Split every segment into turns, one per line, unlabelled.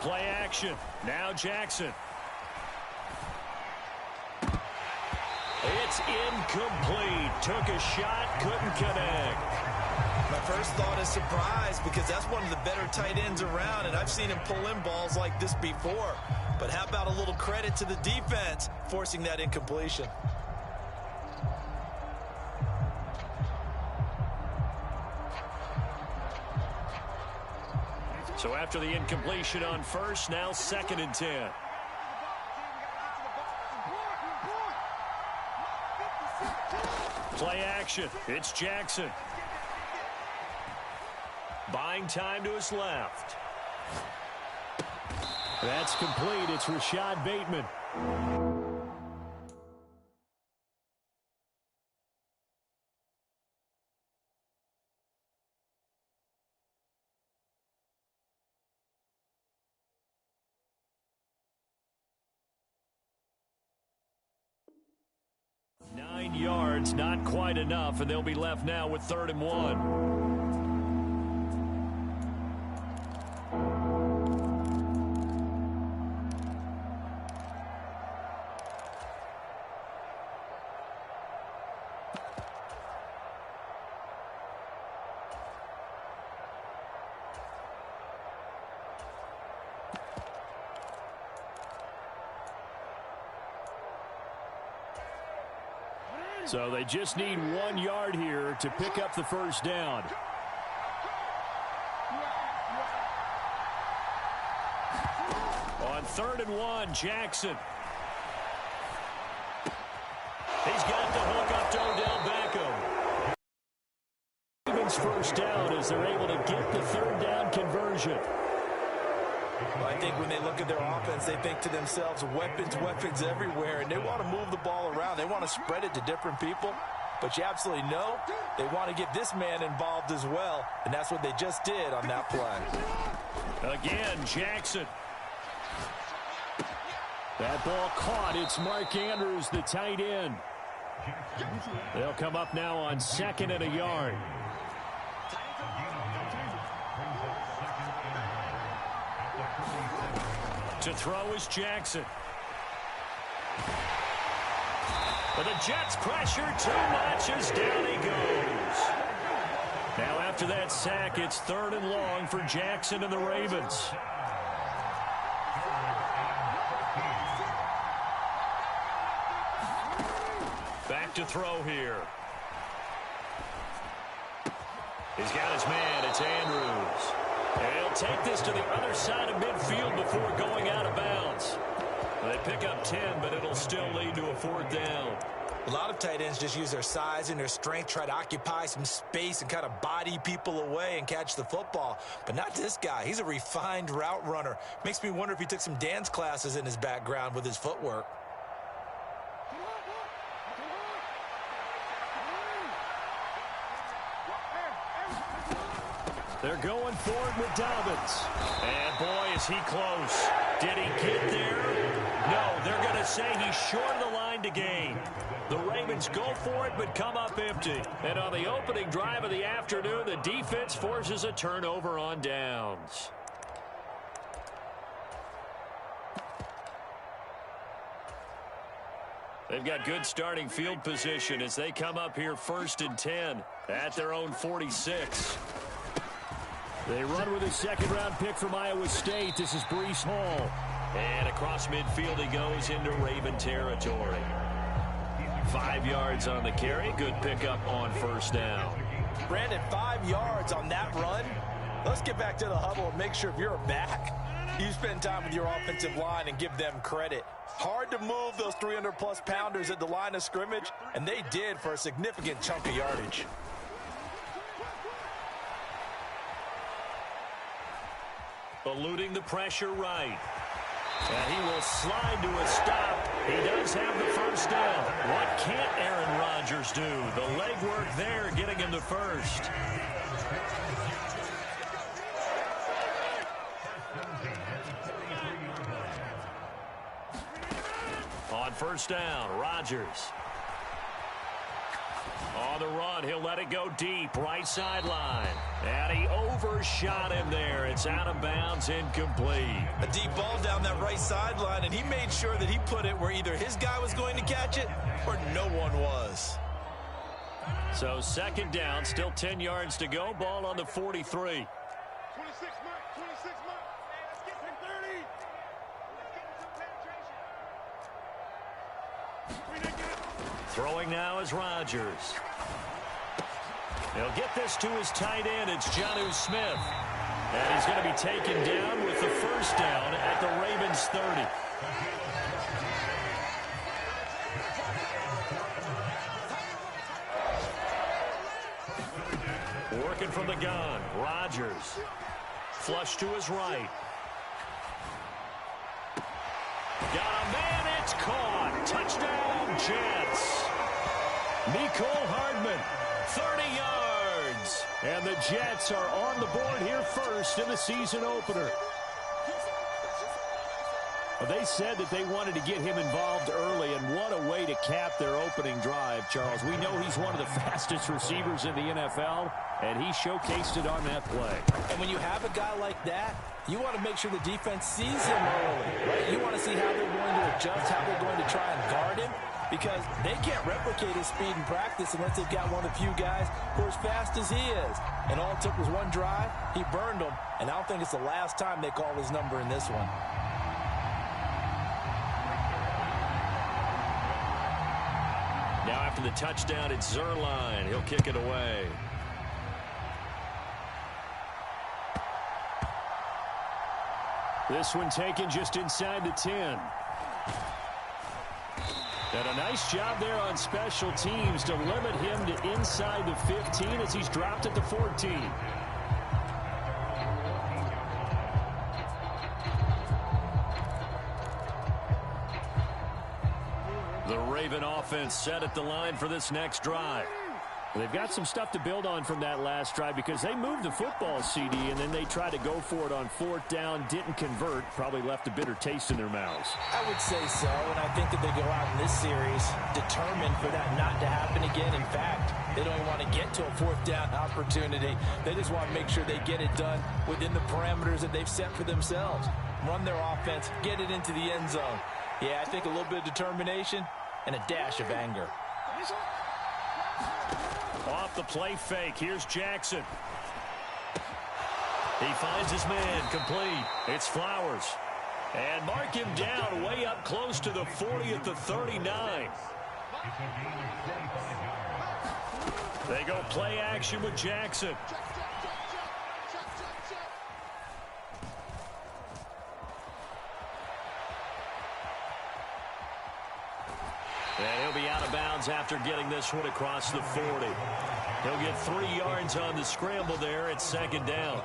Play action. Now Jackson. It's incomplete. Took a shot, couldn't connect.
My first thought is surprise because that's one of the better tight ends around, and I've seen him pull in balls like this before. But how about a little credit to the defense forcing that incompletion?
So after the incompletion on first, now 2nd and 10. Play action. It's Jackson. Buying time to his left. That's complete. It's Rashad Bateman. Yards, not quite enough, and they'll be left now with 3rd and 1. So they just need 1 yard here to pick up the first down. On 3rd and 1, Jackson. He's got the hook up to Odell Beckham. Ravens first down as they're able to get the 3rd down conversion.
Well, I think when they look at their offense, they think to themselves, weapons everywhere, and they want to move the ball around. They want to spread it to different people, but you absolutely know they want to get this man involved as well, and that's what they just did on that play.
Again, Jackson. That ball caught. It's Mark Andrews, the tight end. They'll come up now on 2nd and a yard. To throw is Jackson. But the Jets pressure too much as down he goes. Now after that sack, it's 3rd and long for Jackson and the Ravens. Back to throw here. He's got his man. It's Andrews. And he'll take this to the other side of midfield before going out of bounds. They pick up 10, but it'll still lead to a 4th down.
A lot of tight ends just use their size and their strength, try to occupy some space and kind of body people away and catch the football. But not this guy. He's a refined route runner. Makes me wonder if he took some dance classes in his background with his footwork.
They're going forward with Dobbins. And boy, is he close. Did he get there? No, they're going to say he's short of the line to gain. The Ravens go for it, but come up empty. And on the opening drive of the afternoon, the defense forces a turnover on downs. They've got good starting field position as they come up here 1st and 10 at their own 46. They run with a 2nd-round pick from Iowa State. This is Breece Hall. And across midfield he goes into Raven territory. 5 yards on the carry. Good pickup on 1st down.
Brandon, 5 yards on that run. Let's get back to the huddle and make sure if you're a back, you spend time with your offensive line and give them credit. Hard to move those 300-plus pounders at the line of scrimmage, and they did for a significant chunk of yardage.
Eluding the pressure right. And he will slide to a stop. He does have the 1st down. What can't Aaron Rodgers do? The legwork there getting him the 1st. On 1st down, Rodgers. On the run, he'll let it go deep, right sideline. And he overshot him there. It's out of bounds, incomplete.
A deep ball down that right sideline, and he made sure that he put it where either his guy was going to catch it or no one was.
So second down, still 10 yards to go. Ball on the 43.
26 mark, 26 mark. Let's get to 30. Let's get some penetration.
Throwing now is Rodgers. He'll get this to his tight end. It's Jonnu Smith. And he's going to be taken down with the first down at the Ravens 30. Working from the gun. Rodgers. Flush to his right. Got a man. It's caught. Touchdown, Jets. Mecole Hardman, 30 yards. And the Jets are on the board here first in the season opener. Well, they said that they wanted to get him involved early, and what a way to cap their opening drive, Charles. We know he's one of the fastest receivers in the NFL, and he showcased it on that play.
And when you have a guy like that, you want to make sure the defense sees him early, right? You want to see how they're going to adjust, how they're going to try and guard him, because they can't replicate his speed in practice unless they've got one of the few guys who are as fast as he is. And all it took was one drive. He burned them, and I don't think it's the last time they call his number in this one.
Now after the touchdown, it's Zuerlein. He'll kick it away. This one taken just inside the 10. And a nice job there on special teams to limit him to inside the 15 as he's dropped at the 14. The Raven offense set at the line for this next drive. They've got some stuff to build on from that last drive because they moved the football, CD, and then they tried to go for it on fourth down, didn't convert, probably left a bitter taste in their mouths.
I would say so, and I think that they go out in this series determined for that not to happen again. In fact, they don't even want to get to a fourth down opportunity. They just want to make sure they get it done within the parameters that they've set for themselves. Run their offense, get it into the end zone. Yeah, I think a little bit of determination and a dash of anger.
Off the play fake. Here's Jackson. He finds his man. Complete. It's Flowers. And mark him down way up close to the 40 at the 39. They go play action with Jackson. And he'll be out of bounds after getting this one across the 40. He'll get 3 yards on the scramble there. It's second down.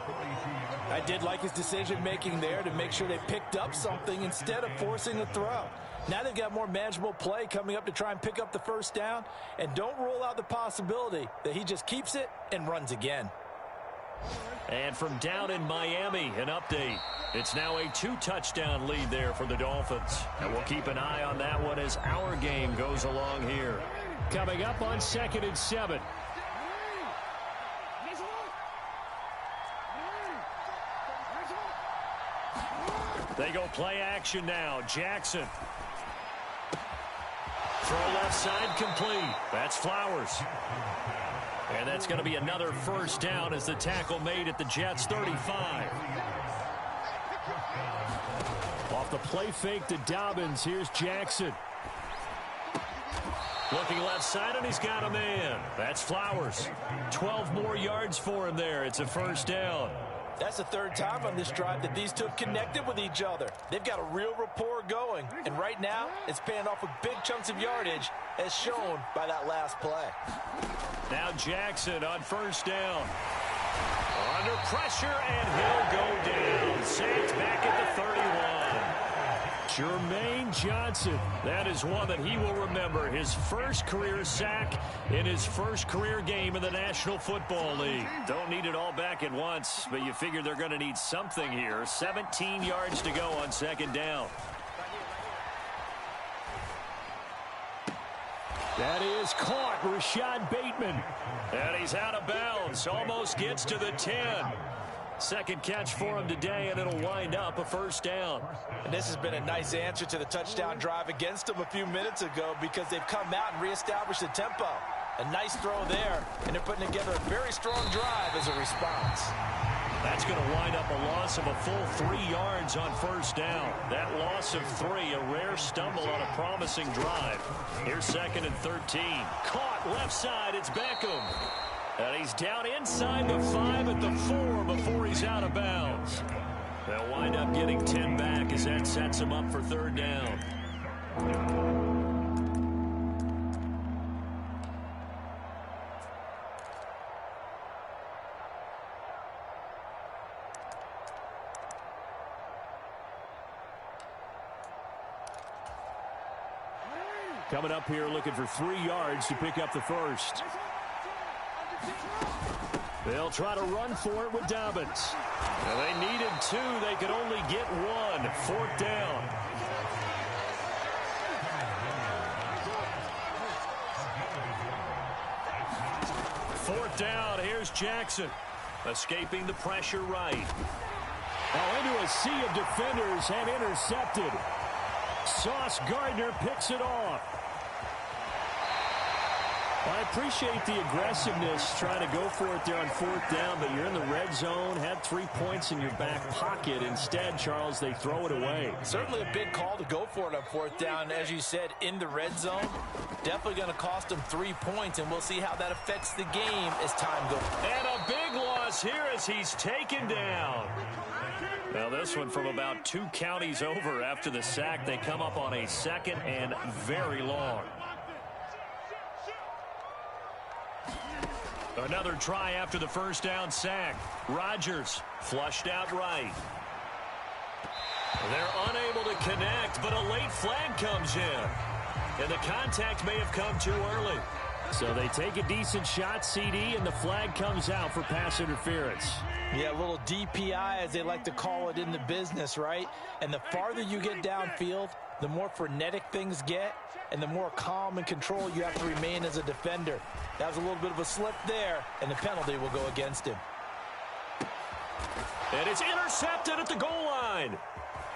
I did like his decision-making there to make sure they picked up something instead of forcing a throw. Now they've got more manageable play coming up to try and pick up the first down. And don't rule out the possibility that he just keeps it and runs again.
And from down in Miami, an update. It's now a 2-touchdown lead there for the Dolphins. And we'll keep an eye on that one as our game goes along here. Coming up on 2nd and 7. They go play action now. Jackson. Throw left side complete. That's Flowers. And that's going to be another first down as the tackle made at the Jets' 35. Off the play fake to Dobbins. Here's Jackson. Looking left side, and he's got a man. That's Flowers. 12 more yards for him there. It's a first down.
That's the third time on this drive that these two have connected with each other. They've got a real rapport going. And right now, it's paying off with big chunks of yardage, as shown by that last play.
Now Jackson on first down. Under pressure, and he'll go down. Sacked back at the 31. Jermaine Johnson. That is one that he will remember. His first career sack in his first career game in the National Football League. Don't need it all back at once, but you figure they're going to need something here. 17 yards to go on second down. That is caught, Rashad Bateman. And he's out of bounds, almost gets to the 10. Second catch for him today, and it'll wind up a first down.
And this has been a nice answer to the touchdown drive against them a few minutes ago because they've come out and reestablished the tempo. A nice throw there, and they're putting together a very strong drive as a response.
That's going to wind up a loss of a full 3 yards on first down. That loss of 3, a rare stumble on a promising drive. Here's 2nd and 13. Caught left side, it's Beckham. And he's down inside the 5 at the 4 before he's out of bounds. They'll wind up getting 10 back as that sets him up for 3rd down. Coming up here looking for 3 yards to pick up the first. They'll try to run for it with Dobbins. Now they needed 2. They could only get 1. 4th down. Fourth down. Here's Jackson. Escaping the pressure right. Now into a sea of defenders and intercepted. Sauce Gardner picks it off. I appreciate the aggressiveness trying to go for it there on 4th down, but you're in the red zone, had 3 points in your back pocket. Instead, Charles, they throw it away.
Certainly a big call to go for it on 4th down. As you said, in the red zone, definitely going to cost them 3 points, and we'll see how that affects the game as time goes.
And a big loss here as he's taken down. Now this one from about 2 counties over after the sack. They come up on a 2nd and very long. Another try after the first down sack. Rodgers flushed out right. They're unable to connect, but a late flag comes in. And the contact may have come too early. So they take a decent shot, CD, and the flag comes out for pass interference.
Yeah, a little DPI, as they like to call it in the business, right? And the farther you get downfield, the more frenetic things get, and the more calm and control you have to remain as a defender. That was a little bit of a slip there, and the penalty will go against him.
And it's intercepted at the goal line.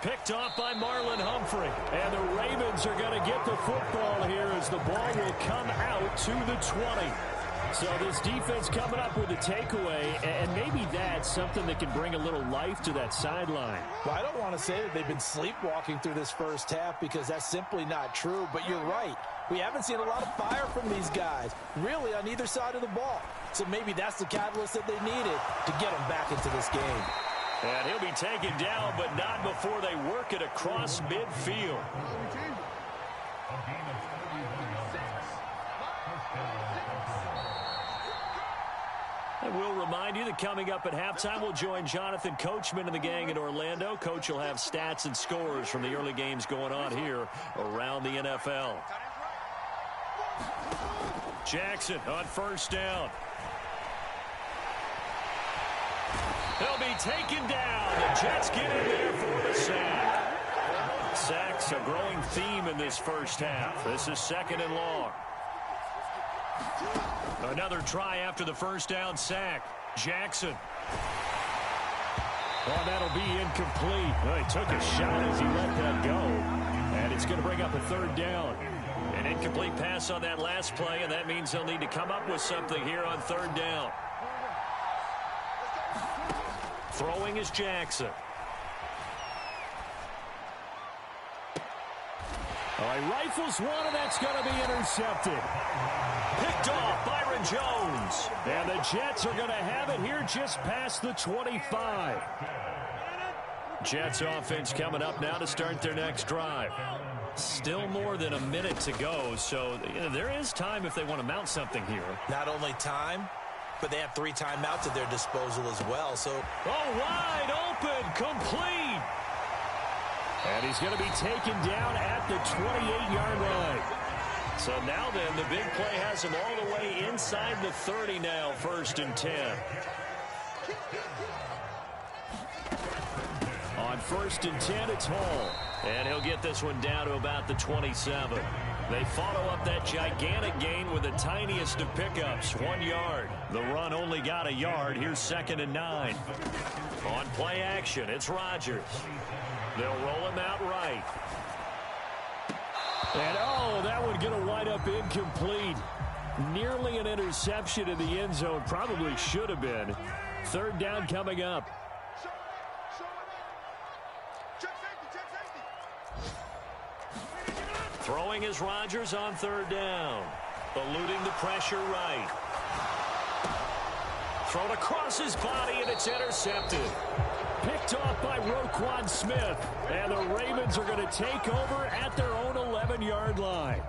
Picked off by Marlon Humphrey. And the Ravens are going to get the football here as the ball will come out to the 20. So this defense coming up with a takeaway, and maybe that's something that can bring a little life to that sideline.
Well, I don't want to say that they've been sleepwalking through this first half because that's simply not true, but you're right. We haven't seen a lot of fire from these guys, really on either side of the ball. So maybe that's the catalyst that they needed to get them back into this game.
And he'll be taken down, but not before they work it across midfield. And we'll remind you that coming up at halftime, we'll join Jonathan Coachman and the gang in Orlando. Coach will have stats and scores from the early games going on here around the NFL. Jackson on first down. He'll be taken down. The Jets get in there for the sack. Sacks a growing theme in this first half. This is 2nd and long. Another try after the first down sack. Jackson. Oh, that'll be incomplete. Well, he took a shot as he let that go. And it's going to bring up a 3rd down. An incomplete pass on that last play, and that means they'll need to come up with something here on 3rd down. Throwing is Jackson. Oh, he rifles one, and that's going to be intercepted. Picked off Byron Jones. And the Jets are going to have it here just past the 25. Jets offense coming up now to start their next drive. Still more than a minute to go, so there is time if they want to mount something here.
Not only time, but they have 3 timeouts at their disposal as well. So,
wide open, complete. And he's going to be taken down at the 28-yard line. So now then, the big play has him all the way inside the 30 now, 1st and 10. On 1st and 10, it's Hall. And he'll get this one down to about the 27. They follow up that gigantic gain with the tiniest of pickups, 1 yard. The run only got a yard. Here's 2nd and 9. On play action, it's Rodgers. They'll roll him out right. And, oh, that one going to wind up incomplete. Nearly an interception in the end zone. Probably should have been. 3rd down coming up. Throwing is Rodgers on 3rd down. Eluding the pressure right. Thrown across his body, and it's intercepted. Picked off by Roquan Smith. And the Ravens are going to take over at their own 11-yard line.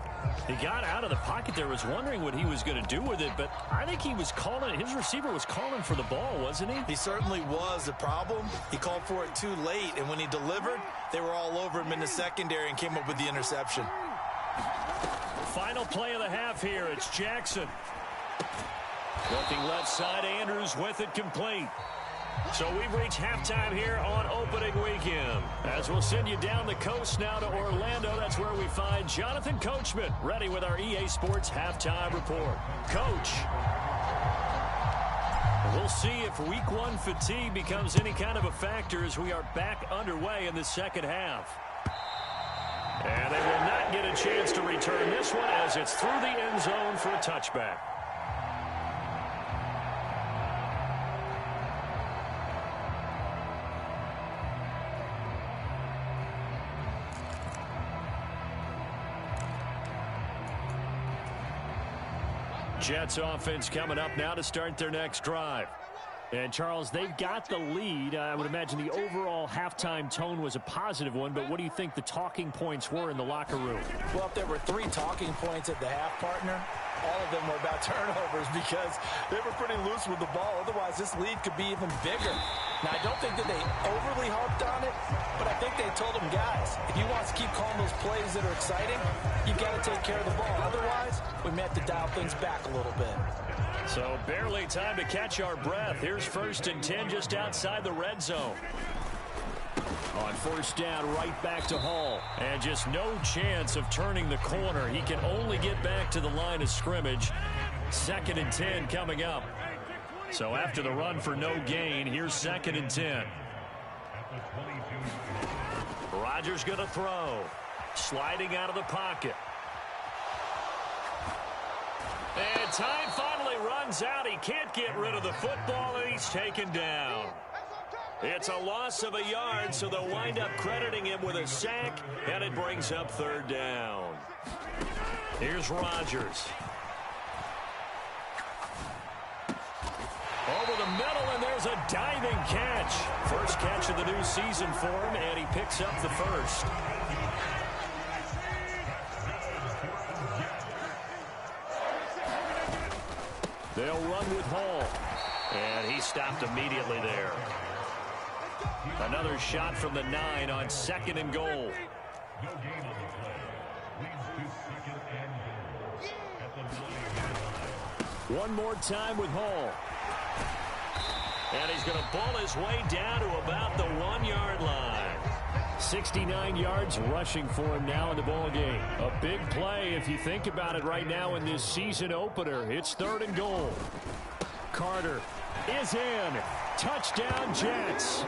He got out of the pocket there, was wondering what he was going to do with it, but I think he was calling, his receiver was calling for the ball, wasn't he?
He certainly was. The problem, he called for it too late, and when he delivered, they were all over him in the secondary and came up with the interception.
Final play of the half here. It's Jackson. Looking left side, Andrews with it complete. So we've reached halftime here on opening weekend. As we'll send you down the coast now to Orlando, that's where we find Jonathan Coachman ready with our EA Sports halftime report. Coach, we'll see if week 1 fatigue becomes any kind of a factor as we are back underway in the second half. And they will not get a chance to return this one as it's through the end zone for a touchback. Jets offense coming up now to start their next drive. And, Charles, they've got the lead. I would imagine the overall halftime tone was a positive one, but what do you think the talking points were in the locker room?
Well, if there were 3 talking points at the half, partner, all of them were about turnovers because they were pretty loose with the ball. Otherwise, this lead could be even bigger. Now, I don't think that they overly harped on it, but I think they told them, guys, if you want us to keep calling those plays that are exciting, you've got to take care of the ball. Otherwise, we may have to dial things back a little bit.
So barely time to catch our breath. Here's 1st and 10 just outside the red zone. On 1st down, right back to Hall. And just no chance of turning the corner. He can only get back to the line of scrimmage. 2nd and 10 coming up. So after the run for no gain, here's 2nd and 10. Rodgers going to throw. Sliding out of the pocket. And time finally runs out. He can't get rid of the football, and he's taken down. It's a loss of a yard, so they'll wind up crediting him with a sack, and it brings up 3rd down. Here's Rodgers. Over the middle, and there's a diving catch. First catch of the new season for him, and he picks up the first. They'll run with Hall. And he stopped immediately there. Another shot from the 9 on 2nd and goal. One more time with Hall. And he's going to ball his way down to about the 1-yard line. 69 yards rushing for him now in the ball game. A big play if you think about it right now in this season opener. It's 3rd and goal. Carter is in. Touchdown Jets.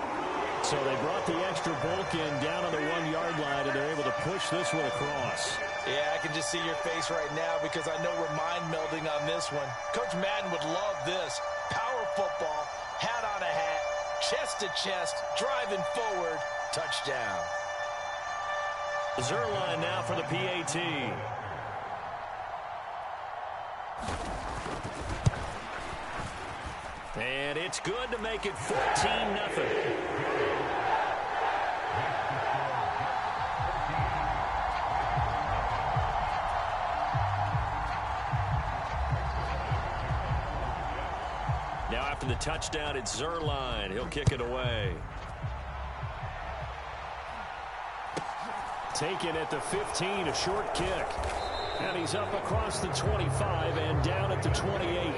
So they brought the extra bulk in down on the 1-yard line, and they're able to push this one across.
Yeah, I can just see your face right now because I know we're mind melding on this one. Coach Madden would love this. Power football, hat on a hat, chest to chest, driving forward, touchdown.
Zerline now for the PAT. And it's good to make it 14-0. Now after the touchdown, it's Zerline. He'll kick it away. Taken at the 15, a short kick. And he's up across the 25 and down at the 28.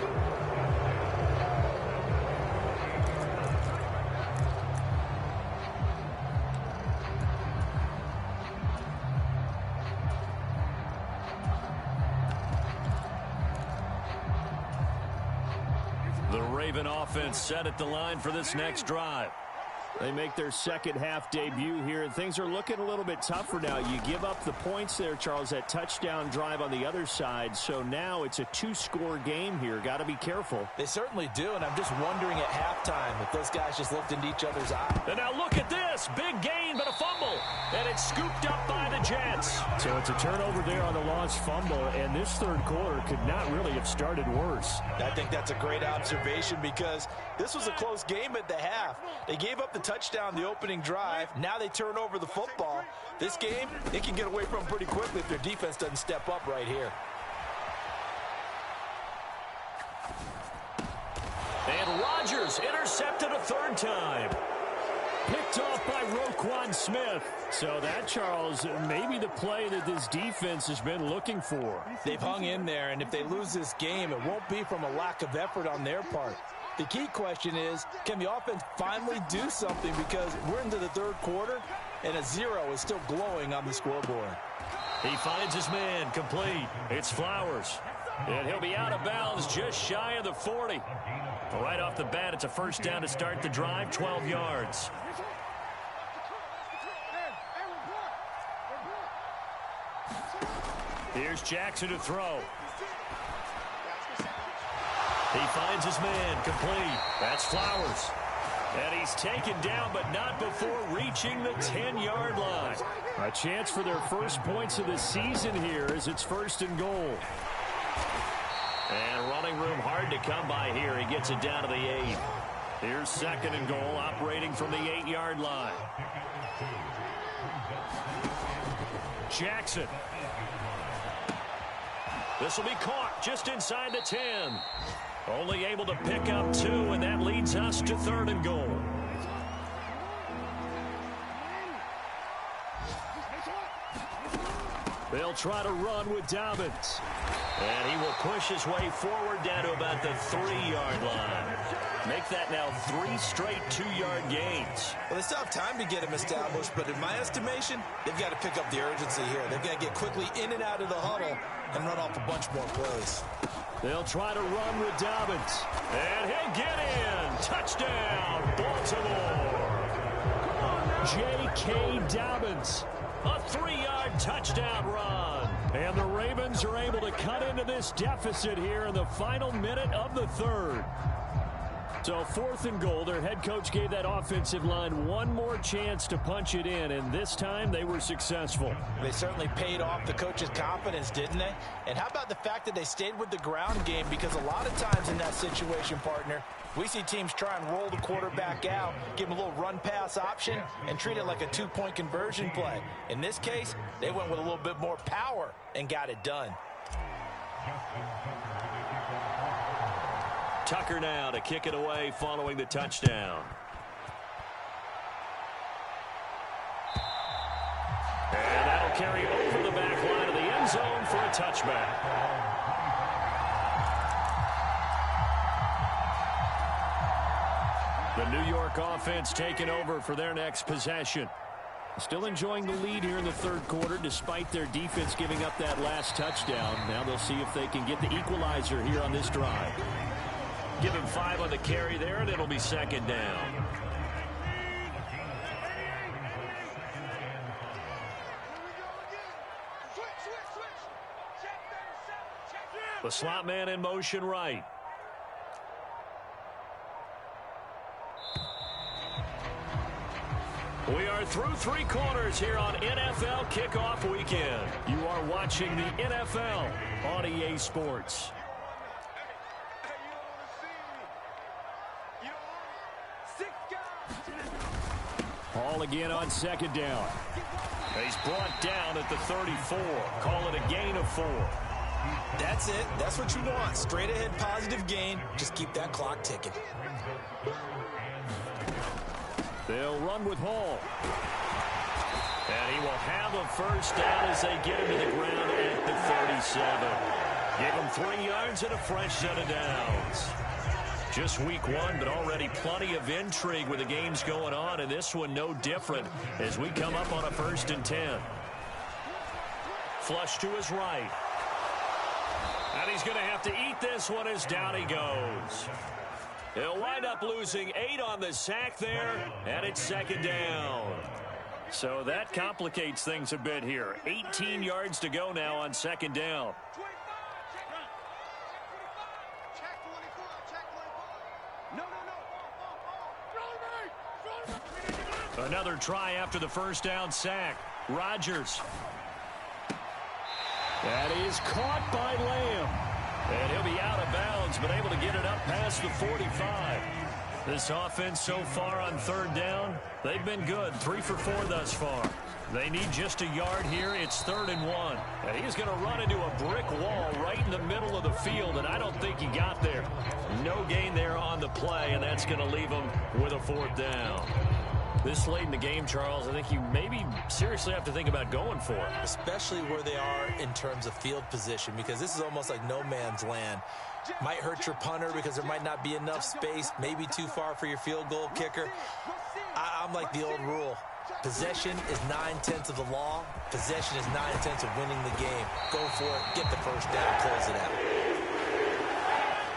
The Raven offense set at the line for this next drive.
They make their second half debut here, and things are looking a little bit tougher now. You give up the points there, Charles, that touchdown drive on the other side. So now it's a two-score game here. Got to be careful.
They certainly do, and I'm just wondering at halftime if those guys just looked into each other's eyes.
And now look at this. Big gain, but a fumble. And it's scooped up by the Jets.
So it's a turnover there on the lost fumble, and this third quarter could not really have started worse.
I think that's a great observation because this was a close game at the half. They gave up the touchdown the opening drive. Now they turn over the football. This game, it can get away from them pretty quickly if their defense doesn't step up right here.
And Rodgers intercepted a third time.
Picked off by Roquan Smith. So that, Charles, may be the play that this defense has been looking for.
They've hung in there, and if they lose this game, it won't be from a lack of effort on their part. The key question is, can the offense finally do something, because we're into the third quarter, and a 0 is still glowing on the scoreboard.
He finds his man, complete. It's Flowers. And he'll be out of bounds just shy of the 40. Right off the bat, it's a first down to start the drive, 12 yards. Here's Jackson to throw. He finds his man, complete. That's Flowers. And he's taken down, but not before reaching the 10-yard line.
A chance for their first points of the season here as it's 1st and goal.
And running room hard to come by here. He gets it down to the 8. Here's 2nd and goal, operating from the 8-yard line. Jackson. This will be caught just inside the 10. Only able to pick up 2, and that leads us to 3rd and goal. They'll try to run with Dobbins. And he will push his way forward down to about the 3-yard line. Make that now 3 straight 2-yard gains.
Well, they still have time to get him established, but in my estimation, they've got to pick up the urgency here. They've got to get quickly in and out of the huddle and run off a bunch more plays.
They'll try to run with Dobbins.
And he'll get in. Touchdown, Baltimore.
J.K. Dobbins.
A 3-yard touchdown run.
And the Ravens are able to cut into this deficit here in the final minute of the third. So 4th and goal, their head coach gave that offensive line one more chance to punch it in, and this time they were successful.
They certainly paid off the coach's confidence, didn't they? And how about the fact that they stayed with the ground game? Because a lot of times in that situation, partner, we see teams try and roll the quarterback out, give him a little run-pass option, and treat it like a 2-point conversion play. In this case, they went with a little bit more power and got it done.
Tucker now to kick it away following the touchdown. And that'll carry over the back line of the end zone for a touchback. The New York offense taking over for their next possession.
Still enjoying the lead here in the third quarter despite their defense giving up that last touchdown. Now they'll see if they can get the equalizer here on this drive.
Give him 5 on the carry there, and it'll be 2nd down. The slot man in motion right. We are through 3 quarters here on NFL Kickoff Weekend.
You are watching the NFL on EA Sports. Hall again on 2nd down.
He's brought down at the 34. Call it a gain of 4.
That's it. That's what you want. Straight ahead positive gain. Just keep that clock ticking.
They'll run with Hall.
And he will have a first down as they get him to the ground at the 37. Give him 3 yards and a fresh set of downs. Just week 1, but already plenty of intrigue with the games going on, and this one no different as we come up on a 1st and 10. Flush to his right. And he's going to have to eat this one as down he goes. He'll wind up losing 8 on the sack there, and it's second down. So that complicates things a bit here. 18 yards to go now on second down. Another try after the first down sack. Rodgers.
That is caught by Lamb.
And he'll be out of bounds, but able to get it up past the 45. This offense so far on third down, they've been good. 3 for 4 thus far. They need just a yard here. It's 3rd and 1. And he's going to run into a brick wall right in the middle of the field, and I don't think he got there. No gain there on the play, and that's going to leave him with a 4th down. This late in the game, Charles, I think you maybe seriously have to think about going for it.
Especially where they are in terms of field position, because this is almost like no man's land. Might hurt your punter because there might not be enough space, maybe too far for your field goal kicker. I'm like the old rule. Possession is 9/10 of the law. Possession is 9/10 of winning the game. Go for it, get the first down, close it out.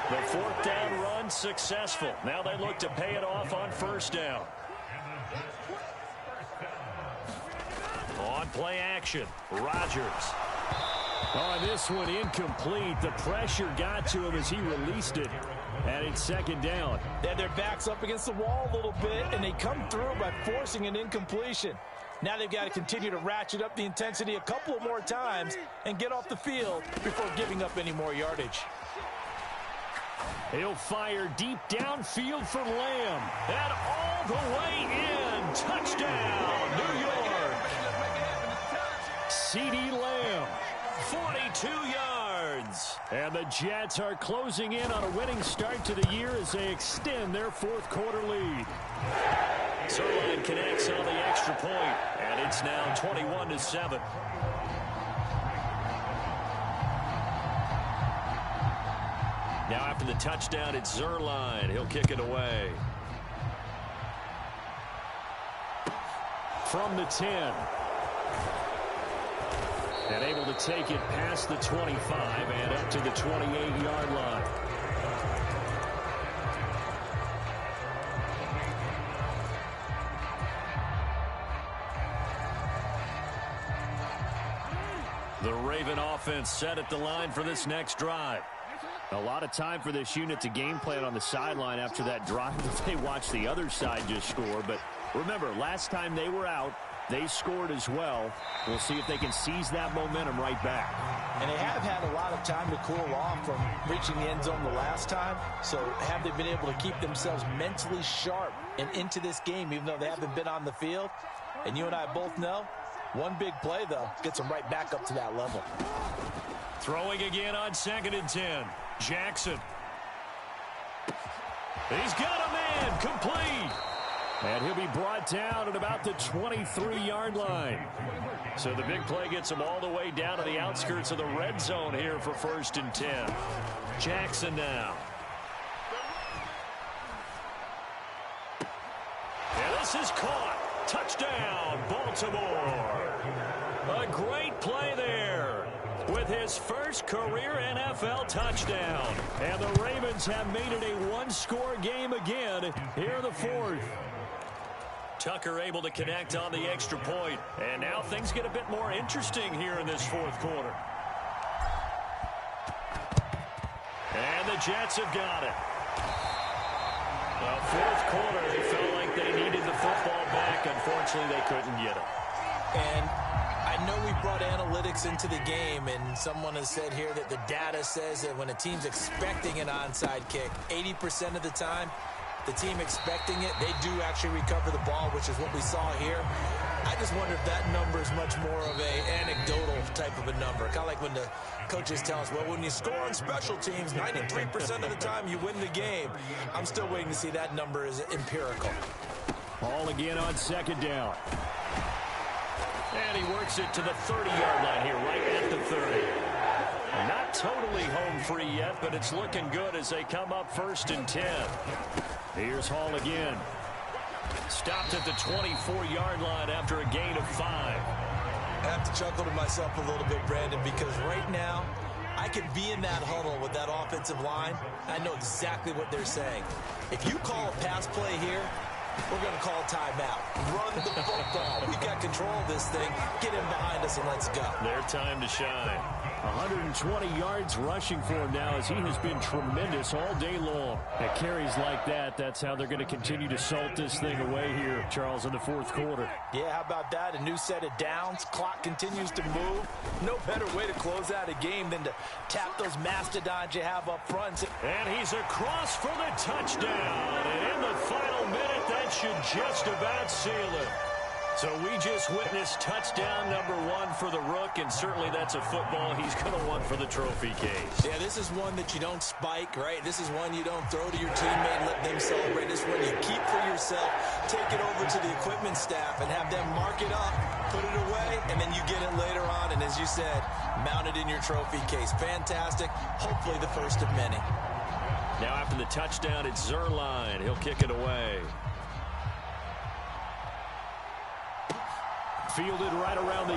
The 4th down run successful. Now they look to pay it off on first down. On play action, Rodgers.
On this one, incomplete. The pressure got to him as he released it. And it's second down.
They had their backs up against the wall a little bit, and they come through by forcing an incompletion. Now they've got to continue to ratchet up the intensity a couple more times and get off the field before giving up any more yardage.
He'll fire deep downfield for Lamb.
And all the way in. Touchdown, New York.
CeeDee Lamb.
42 yards.
And the Jets are closing in on a winning start to the year as they extend their 4th quarter lead.
Zerline connects on the extra point, and it's now 21-7. Now after the touchdown, it's Zerline. He'll kick it away.
From the 10. And able to take it past the 25 and up to the 28-yard line.
The Raven offense set at the line for this next drive.
A lot of time for this unit to game plan on the sideline after that drive that they watched the other side just score. But remember, last time they were out, they scored as well. We'll see if they can seize that momentum right back.
And they have had a lot of time to cool off from reaching the end zone the last time. So have they been able to keep themselves mentally sharp and into this game, even though they haven't been on the field? And you and I both know, one big play, though, gets them right back up to that level.
Throwing again on 2nd and 10. Jackson. He's got a man, complete.
And he'll be brought down at about the 23-yard line.
So the big play gets him all the way down to the outskirts of the red zone here for 1st and 10. Jackson now. And this is caught. Touchdown, Baltimore. A great play there with his first career NFL touchdown.
And the Ravens have made it a one-score game again here in the 4th.
Tucker able to connect on the extra point. And now things get a bit more interesting here in this 4th quarter. And the Jets have got it. Well, 4th quarter, they felt like they needed the football back. Unfortunately, they couldn't get it.
And I know we brought analytics into the game, and someone has said here that the data says that when a team's expecting an onside kick, 80% of the time, the team expecting it, they do actually recover the ball, which is what we saw here. I just wonder if that number is much more of an anecdotal type of a number. Kind of like when the coaches tell us, well, when you score on special teams, 93% of the time you win the game. I'm still waiting to see that number is empirical.
Ball again on 2nd down.
And he works it to the 30-yard line here, right at the 30. Not totally home free yet, but it's looking good as they come up 1st and 10.
Here's Hall again.
Stopped at the 24-yard line after a gain of 5.
I have to chuckle to myself a little bit, Brandon, because right now I could be in that huddle with that offensive line. I know exactly what they're saying. If you call a pass play here, we're going to call timeout. Run the football. We've got control of this thing. Get him behind us and let's go.
Their time to shine.
120 yards rushing for him now as he has been tremendous all day long. At carries like that, that's how they're going to continue to salt this thing away here, Charles, in the fourth quarter.
Yeah, how about that? A new set of downs. Clock continues to move. No better way to close out a game than to tap those mastodons you have up front.
And he's across for the touchdown. And in the final minute, that should just about seal it. So we just witnessed touchdown number 1 for the Rook, and certainly that's a football he's going to want for the trophy case.
Yeah, this is one that you don't spike, right? This is one you don't throw to your teammate and let them celebrate. This one you keep for yourself, take it over to the equipment staff and have them mark it up, put it away, and then you get it later on. And as you said, mount it in your trophy case. Fantastic. Hopefully the first of many.
Now after the touchdown, it's Zerline. He'll kick it away.
Fielded right around the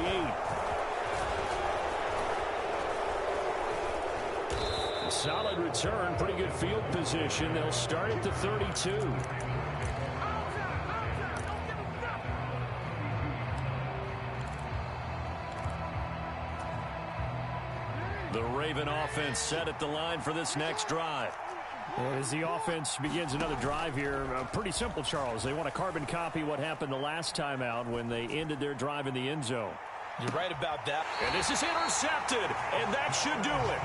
8. Solid return, pretty good field position. They'll start at the 32. The Raven offense set at the line for this next drive. As the offense begins another drive here, pretty simple, Charles. They want to carbon copy what happened the last time out when they ended their drive in the end zone.
You're right about that.
And this is intercepted, and that should do it.